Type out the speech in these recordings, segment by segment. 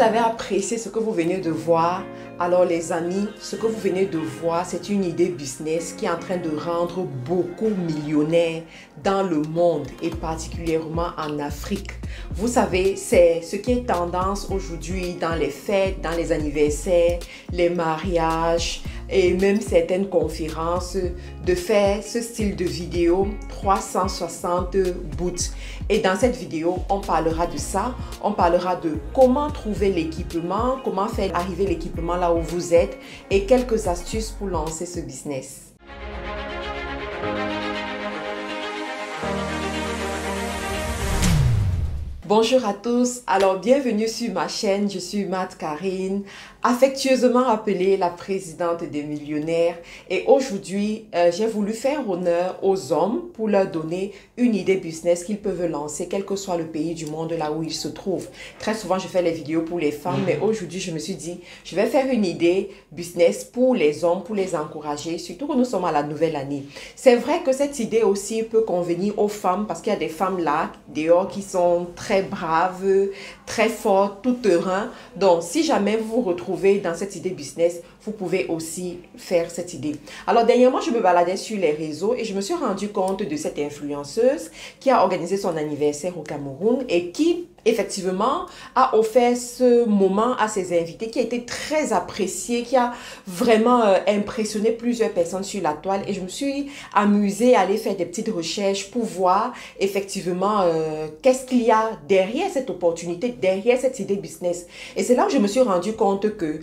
avez apprécié ce que vous venez de voir, alors les amis, ce que vous venez de voir, c'est une idée business qui est en train de rendre beaucoup millionnaires dans le monde et particulièrement en Afrique. Vous savez, c'est ce qui est tendance aujourd'hui dans les fêtes, dans les anniversaires, les mariages et même certaines conférences, de faire ce style de vidéo 360 bouts. Et dans cette vidéo, on parlera de ça, on parlera de comment trouver l'équipement, comment faire arriver l'équipement là où vous êtes et quelques astuces pour lancer ce business. Bonjour à tous, alors bienvenue sur ma chaîne, je suis Mat Karine, affectueusement appelée la présidente des millionnaires, et aujourd'hui j'ai voulu faire honneur aux hommes pour leur donner une idée business qu'ils peuvent lancer quel que soit le pays du monde là où ils se trouvent. Très souvent je fais les vidéos pour les femmes, mais aujourd'hui je me suis dit je vais faire une idée business pour les hommes, pour les encourager, surtout que nous sommes à la nouvelle année. C'est vrai que cette idée aussi peut convenir aux femmes parce qu'il y a des femmes là dehors qui sont très braves, très fortes, tout terrain. Donc, si jamais vous vous retrouvez dans cette idée business, vous pouvez aussi faire cette idée. Alors, dernièrement, je me baladais sur les réseaux et je me suis rendu compte de cette influenceuse qui a organisé son anniversaire au Cameroun et qui, effectivement, a offert ce moment à ses invités qui a été très apprécié, qui a vraiment impressionné plusieurs personnes sur la toile. Et je me suis amusée à aller faire des petites recherches pour voir effectivement qu'est-ce qu'il y a derrière cette opportunité, derrière cette idée business. Et c'est là où je me suis rendu compte que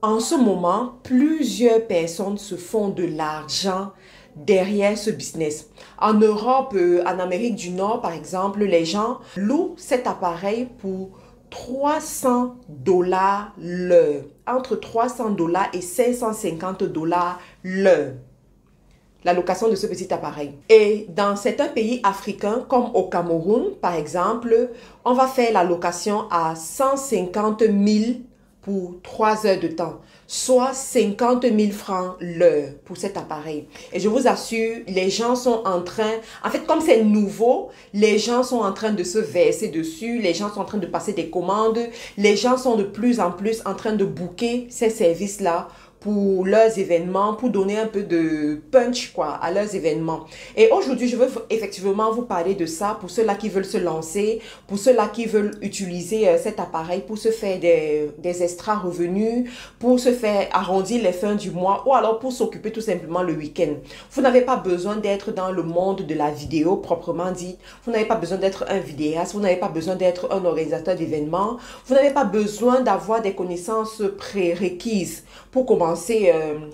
en ce moment, plusieurs personnes se font de l'argent derrière ce business. En Europe, en Amérique du Nord, par exemple, les gens louent cet appareil pour 300 $ l'heure. Entre 300 $ et 550 $ l'heure. La location de ce petit appareil. Et dans certains pays africains, comme au Cameroun, par exemple, on va faire la location à 150 000 pour 3 heures de temps, soit 50 000 francs l'heure pour cet appareil. Et je vous assure, les gens sont en train, en fait, comme c'est nouveau, les gens sont en train de se verser dessus, les gens sont en train de passer des commandes, les gens sont de plus en plus en train de booker ces services-là pour leurs événements, pour donner un peu de punch quoi, à leurs événements. Et aujourd'hui, je veux effectivement vous parler de ça pour ceux-là qui veulent se lancer, pour ceux-là qui veulent utiliser cet appareil pour se faire des extra revenus, pour se faire arrondir les fins du mois ou alors pour s'occuper tout simplement le week-end. Vous n'avez pas besoin d'être dans le monde de la vidéo proprement dit. Vous n'avez pas besoin d'être un vidéaste, vous n'avez pas besoin d'être un organisateur d'événements, vous n'avez pas besoin d'avoir des connaissances prérequises pour commencer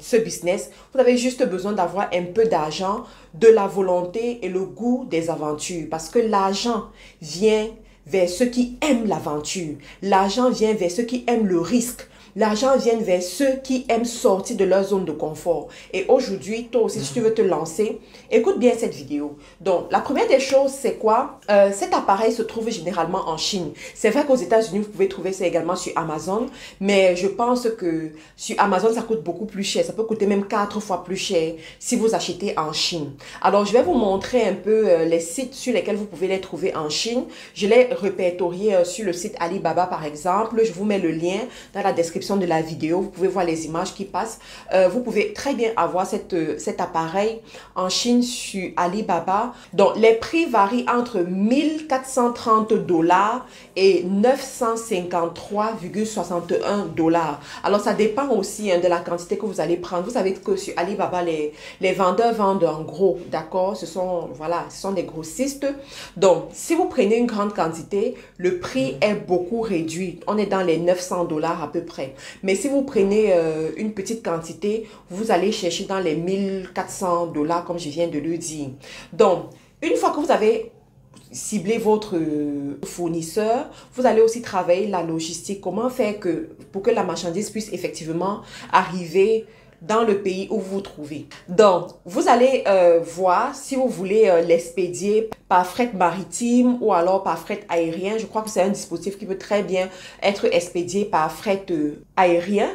ce business. Vous avez juste besoin d'avoir un peu d'argent, de la volonté et le goût des aventures. Parce que l'argent vient vers ceux qui aiment l'aventure. L'argent vient vers ceux qui aiment le risque. L'argent vient vers ceux qui aiment sortir de leur zone de confort. Et aujourd'hui, toi aussi, si tu veux te lancer, écoute bien cette vidéo. Donc, la première des choses, c'est quoi? Cet appareil se trouve généralement en Chine. C'est vrai qu'aux États-Unis, vous pouvez trouver ça également sur Amazon. Mais je pense que sur Amazon, ça coûte beaucoup plus cher. Ça peut coûter même 4 fois plus cher si vous achetez en Chine. Alors, je vais vous montrer un peu les sites sur lesquels vous pouvez les trouver en Chine. Je l'ai répertorié sur le site Alibaba, par exemple. Je vous mets le lien dans la description de la vidéo, vous pouvez voir les images qui passent. Vous pouvez très bien avoir cet appareil en Chine sur Alibaba. Donc les prix varient entre 1430 $ et 953,61 $. Alors ça dépend aussi de la quantité que vous allez prendre. Vous savez que sur Alibaba, les vendeurs vendent en gros, d'accord? Ce sont des grossistes. Donc si vous prenez une grande quantité, le prix est beaucoup réduit. On est dans les 900 $ à peu près. Mais si vous prenez une petite quantité, vous allez chercher dans les 1400 $ comme je viens de le dire. Donc, une fois que vous avez ciblé votre fournisseur, vous allez aussi travailler la logistique. Comment faire pour que la marchandise puisse effectivement arriver dans le pays où vous vous trouvez. Donc, vous allez voir si vous voulez l'expédier par fret maritime ou alors par fret aérien. Je crois que c'est un dispositif qui peut très bien être expédié par fret aérien.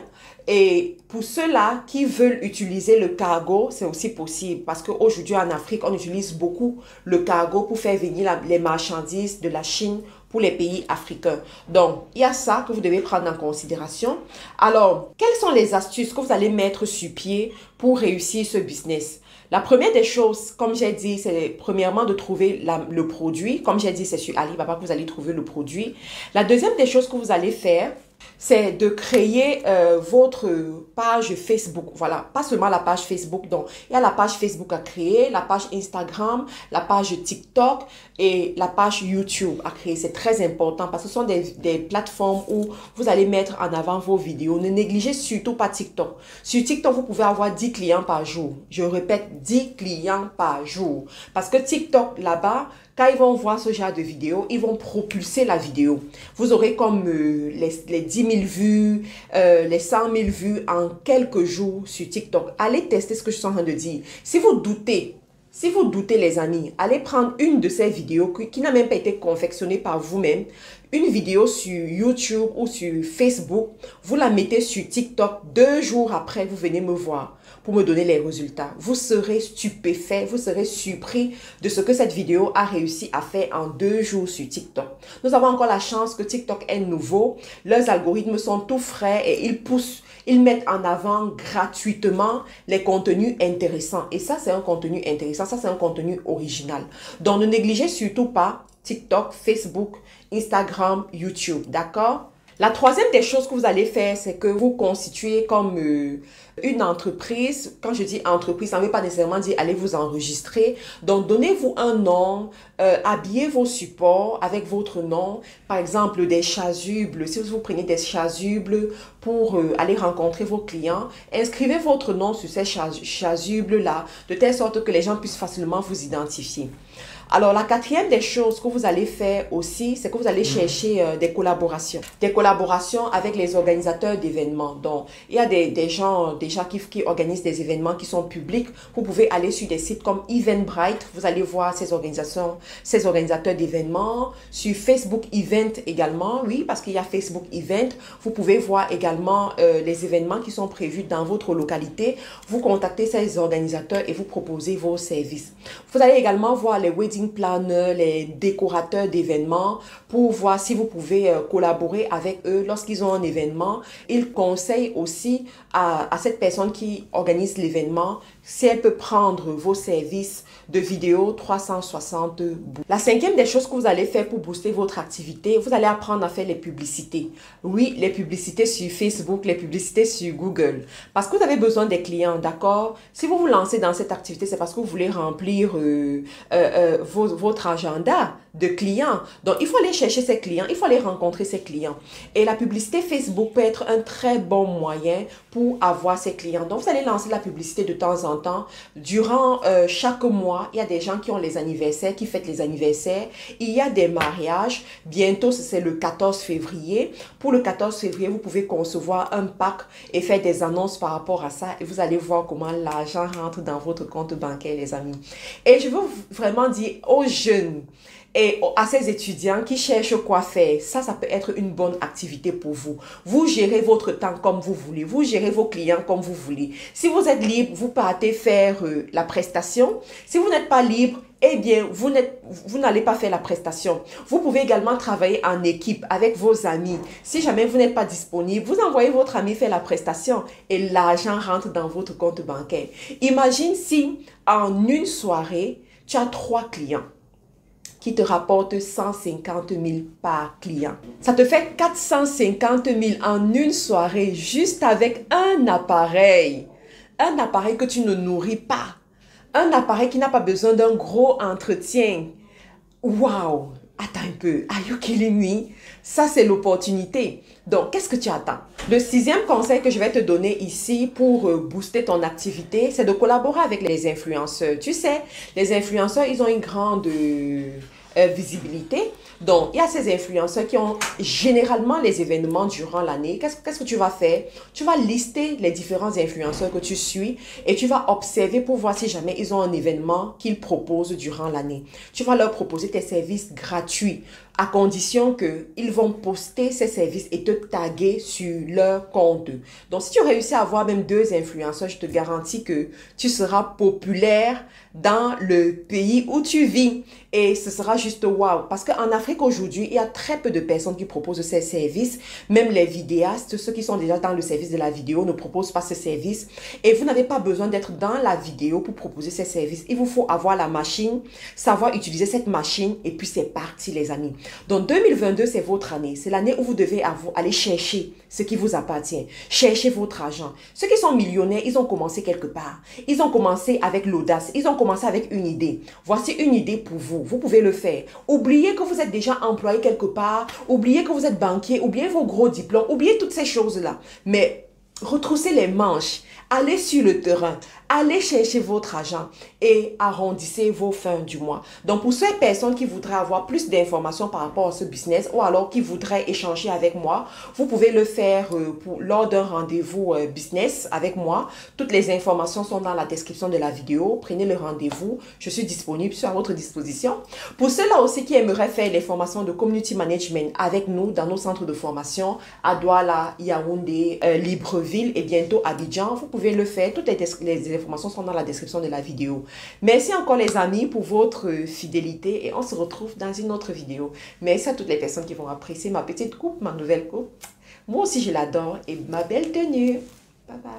Et pour ceux-là qui veulent utiliser le cargo, c'est aussi possible parce qu'aujourd'hui en Afrique, on utilise beaucoup le cargo pour faire venir les marchandises de la Chine pour les pays africains. Donc, il y a ça que vous devez prendre en considération. Alors, quelles sont les astuces que vous allez mettre sur pied pour réussir ce business? La première des choses, comme j'ai dit, c'est premièrement de trouver le produit. Comme j'ai dit, c'est sur Alibaba que vous allez trouver le produit. La deuxième des choses que vous allez faire, c'est de créer votre page Facebook. Voilà, pas seulement la page Facebook. Donc, il y a la page Facebook à créer, la page Instagram, la page TikTok et la page YouTube à créer. C'est très important parce que ce sont des plateformes où vous allez mettre en avant vos vidéos. Ne négligez surtout pas TikTok. Sur TikTok, vous pouvez avoir 10 clients par jour. Je répète, 10 clients par jour. Parce que TikTok, là-bas, quand ils vont voir ce genre de vidéo, ils vont propulser la vidéo. Vous aurez comme les 10 000 vues, les 100 000 vues en quelques jours sur TikTok. Allez tester ce que je suis en train de dire. Si vous doutez les amis, allez prendre une de ces vidéos qui n'a même pas été confectionnée par vous-même, une vidéo sur YouTube ou sur Facebook, vous la mettez sur TikTok, 2 jours après, vous venez me voir pour me donner les résultats. Vous serez stupéfait, vous serez surpris de ce que cette vidéo a réussi à faire en 2 jours sur TikTok. Nous avons encore la chance que TikTok est nouveau, leurs algorithmes sont tout frais et ils mettent en avant gratuitement les contenus intéressants. Et ça, c'est un contenu intéressant, ça, c'est un contenu original. Donc, ne négligez surtout pas TikTok, Facebook, Instagram, YouTube, d'accord? La troisième des choses que vous allez faire, c'est que vous constituez comme une entreprise. Quand je dis entreprise, ça ne veut pas nécessairement dire allez vous enregistrer. Donc, donnez-vous un nom, habillez vos supports avec votre nom. Par exemple, des chasubles. Si vous prenez des chasubles pour aller rencontrer vos clients, inscrivez votre nom sur ces chasubles-là, de telle sorte que les gens puissent facilement vous identifier. Alors, la quatrième des choses que vous allez faire aussi, c'est que vous allez chercher des collaborations. Des collaborations avec les organisateurs d'événements. Donc, il y a des gens déjà qui organisent des événements qui sont publics. Vous pouvez aller sur des sites comme Eventbrite. Vous allez voir ces organisateurs d'événements. Sur Facebook Event également, oui, parce qu'il y a Facebook Event. Vous pouvez voir également les événements qui sont prévus dans votre localité. Vous contactez ces organisateurs et vous proposez vos services. Vous allez également voir les wedding planners, les décorateurs d'événements pour voir si vous pouvez collaborer avec eux lorsqu'ils ont un événement. Ils conseillent aussi à cette personne qui organise l'événement si elle peut prendre vos services de vidéo 360 bouts. La cinquième des choses que vous allez faire pour booster votre activité, vous allez apprendre à faire les publicités. Oui, les publicités sur Facebook, les publicités sur Google. Parce que vous avez besoin des clients, d'accord? Si vous vous lancez dans cette activité, c'est parce que vous voulez remplir votre agenda de clients. Donc, il faut aller chercher ces clients, il faut aller rencontrer ces clients. Et la publicité Facebook peut être un très bon moyen pour avoir ces clients. Donc, vous allez lancer la publicité de temps en temps. Durant chaque mois, il y a des gens qui ont les anniversaires, qui fêtent les anniversaires. Il y a des mariages. Bientôt, c'est le 14 février. Pour le 14 février, vous pouvez concevoir un pack et faire des annonces par rapport à ça. Et vous allez voir comment l'argent rentre dans votre compte bancaire, les amis. Et je veux vraiment dire aux jeunes et à ces étudiants qui cherchent quoi faire, ça peut être une bonne activité pour vous. Vous gérez votre temps comme vous voulez. Vous gérez vos clients comme vous voulez. Si vous êtes libre, vous partez faire la prestation. Si vous n'êtes pas libre, eh bien, vous n'allez pas faire la prestation. Vous pouvez également travailler en équipe avec vos amis. Si jamais vous n'êtes pas disponible, vous envoyez votre ami faire la prestation et l'argent rentre dans votre compte bancaire. Imagine si en une soirée, tu as 3 clients qui te rapportent 150 000 par client. Ça te fait 450 000 en une soirée juste avec un appareil. Un appareil que tu ne nourris pas. Un appareil qui n'a pas besoin d'un gros entretien. Waouh! Attends un peu. Are you kidding me? Ça, c'est l'opportunité. Donc, qu'est-ce que tu attends? Le 6e conseil que je vais te donner ici pour booster ton activité, c'est de collaborer avec les influenceurs. Tu sais, les influenceurs, ils ont une grande visibilité. Donc, il y a ces influenceurs qui ont généralement les événements durant l'année. Qu'est-ce que tu vas faire? Tu vas lister les différents influenceurs que tu suis et tu vas observer pour voir si jamais ils ont un événement qu'ils proposent durant l'année. Tu vas leur proposer tes services gratuits à condition qu'ils vont poster ces services et te taguer sur leur compte. Donc, si tu réussis à avoir même 2 influenceurs, je te garantis que tu seras populaire dans le pays où tu vis. Et ce sera juste waouh. Parce qu'en Afrique aujourd'hui, il y a très peu de personnes qui proposent ces services. Même les vidéastes, ceux qui sont déjà dans le service de la vidéo, ne proposent pas ce service. Et vous n'avez pas besoin d'être dans la vidéo pour proposer ces services. Il vous faut avoir la machine, savoir utiliser cette machine et puis c'est parti les amis. Donc 2022, c'est votre année. C'est l'année où vous devez aller chercher ce qui vous appartient. Cherchez votre argent. Ceux qui sont millionnaires, ils ont commencé quelque part. Ils ont commencé avec l'audace. Ils ont commencé avec une idée. Voici une idée pour vous. Vous pouvez le faire. Oubliez que vous êtes déjà employé quelque part. Oubliez que vous êtes banquier. Oubliez vos gros diplômes. Oubliez toutes ces choses-là. Mais retroussez les manches. Allez sur le terrain. Allez chercher votre argent et arrondissez vos fins du mois. Donc, pour ces personnes qui voudraient avoir plus d'informations par rapport à ce business ou alors qui voudraient échanger avec moi, vous pouvez le faire lors d'un rendez-vous business avec moi. Toutes les informations sont dans la description de la vidéo. Prenez le rendez-vous. Je suis disponible, je suis à votre disposition. Pour ceux-là aussi qui aimeraient faire les formations de community management avec nous dans nos centres de formation à Douala, Yaoundé, Libreville et bientôt Abidjan, vous pouvez le faire. Toutes les informations sont dans la description de la vidéo. Merci encore les amis pour votre fidélité et on se retrouve dans une autre vidéo. Merci à toutes les personnes qui vont apprécier ma petite coupe, ma nouvelle coupe. Moi aussi je l'adore et ma belle tenue. Bye bye.